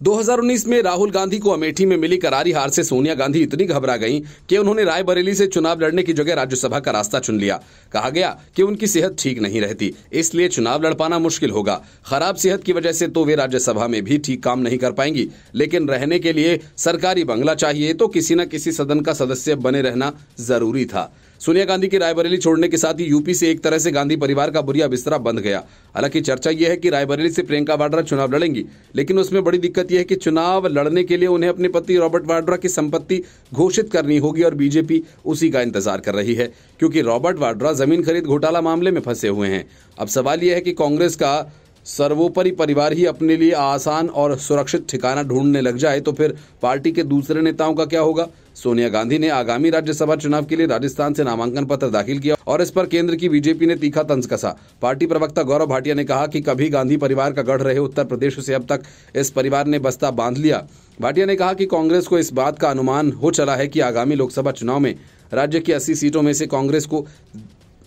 2019 में राहुल गांधी को अमेठी में मिली करारी हार से सोनिया गांधी इतनी घबरा गईं कि उन्होंने रायबरेली से चुनाव लड़ने की जगह राज्यसभा का रास्ता चुन लिया। कहा गया कि उनकी सेहत ठीक नहीं रहती, इसलिए चुनाव लड़ पाना मुश्किल होगा। खराब सेहत की वजह से तो वे राज्यसभा में भी ठीक काम नहीं कर पाएंगी, लेकिन रहने के लिए सरकारी बंगला चाहिए तो किसी न किसी सदन का सदस्य बने रहना जरूरी था। सोनिया गांधी के रायबरेली छोड़ने के साथ ही यूपी से एक तरह से गांधी परिवार का बुरिया बिस्तरा बंध गया। हालांकि चर्चा यह है कि रायबरेली से प्रियंका वाड्रा चुनाव लड़ेंगी, लेकिन उसमें बड़ी दिक्कत यह है कि चुनाव लड़ने के लिए उन्हें अपने पति रॉबर्ट वाड्रा की संपत्ति घोषित करनी होगी और बीजेपी उसी का इंतजार कर रही है, क्योंकि रॉबर्ट वाड्रा जमीन खरीद घोटाला मामले में फंसे हुए हैं। अब सवाल यह है कि कांग्रेस का सर्वोपरि परिवार ही अपने लिए आसान और सुरक्षित ठिकाना ढूंढने लग जाए तो फिर पार्टी के दूसरे नेताओं का क्या होगा। सोनिया गांधी ने आगामी राज्यसभा चुनाव के लिए राजस्थान से नामांकन पत्र दाखिल किया और इस पर केंद्र की बीजेपी ने तीखा तंज कसा। पार्टी प्रवक्ता गौरव भाटिया ने कहा कि कभी गांधी परिवार का गढ़ रहे उत्तर प्रदेश से अब तक इस परिवार ने बस्ता बांध लिया। भाटिया ने कहा कि कांग्रेस को इस बात का अनुमान हो चला है कि आगामी लोकसभा चुनाव में राज्य की 80 सीटों में से कांग्रेस को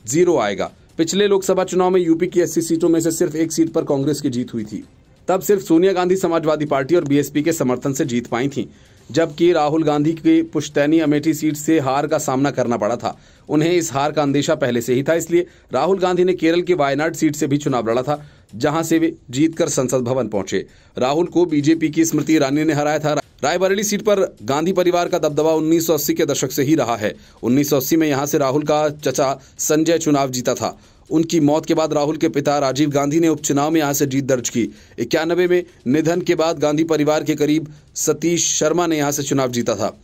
0 आएगा। पिछले लोकसभा चुनाव में यूपी की 80 सीटों में से सिर्फ एक सीट पर कांग्रेस की जीत हुई थी। तब सिर्फ सोनिया गांधी समाजवादी पार्टी और बीएसपी के समर्थन से जीत पाई थीं, जबकि राहुल गांधी की पुश्तैनी अमेठी सीट से हार का सामना करना पड़ा था। उन्हें इस हार का अंदेशा पहले से ही था, इसलिए राहुल गांधी ने केरल की वायनाड सीट से भी चुनाव लड़ा था, जहां से वे जीतकर संसद भवन पहुंचे। राहुल को बीजेपी की स्मृति ईरानी ने हराया था। रायबरेली सीट पर गांधी परिवार का दबदबा 1980 के दशक से ही रहा है। 1980 में यहां से राहुल का चचा संजय चुनाव जीता था। उनकी मौत के बाद राहुल के पिता राजीव गांधी ने उपचुनाव में यहां से जीत दर्ज की। 91 में निधन के बाद गांधी परिवार के करीब सतीश शर्मा ने यहां से चुनाव जीता था।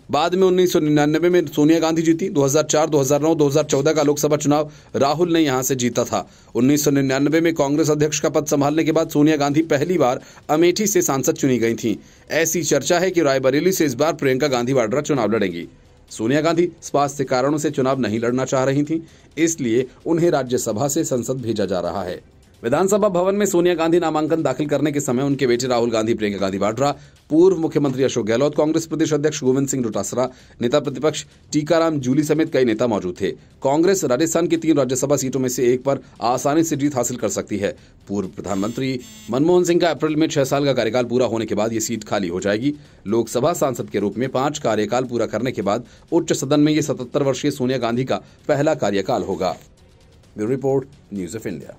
बाद में 1999 में सोनिया गांधी जीती। 2004, 2009, 2014 का लोकसभा चुनाव राहुल ने यहां से जीता था। 1999 में कांग्रेस अध्यक्ष का पद संभालने के बाद सोनिया गांधी पहली बार अमेठी से सांसद चुनी गई थीं। ऐसी चर्चा है कि रायबरेली से इस बार प्रियंका गांधी वाड्रा चुनाव लड़ेंगी। सोनिया गांधी स्वास्थ्य कारणों से चुनाव नहीं लड़ना चाह रही थीं, इसलिए उन्हें राज्यसभा से संसद भेजा जा रहा है। विधानसभा भवन में सोनिया गांधी नामांकन दाखिल करने के समय उनके बेटे राहुल गांधी, प्रियंका गांधी वाड्रा, पूर्व मुख्यमंत्री अशोक गहलोत, कांग्रेस प्रदेश अध्यक्ष गोविंद सिंह डोटासरा, नेता प्रतिपक्ष टीकाराम जूली समेत कई नेता मौजूद थे। कांग्रेस राजस्थान की 3 राज्यसभा सीटों में से एक पर आसानी से जीत हासिल कर सकती है। पूर्व प्रधानमंत्री मनमोहन सिंह का अप्रैल में 6 साल का कार्यकाल पूरा होने के बाद ये सीट खाली हो जाएगी। लोकसभा सांसद के रूप में 5 कार्यकाल पूरा करने के बाद उच्च सदन में ये 77 वर्षीय सोनिया गांधी का पहला कार्यकाल होगा। Bureau report, news of India.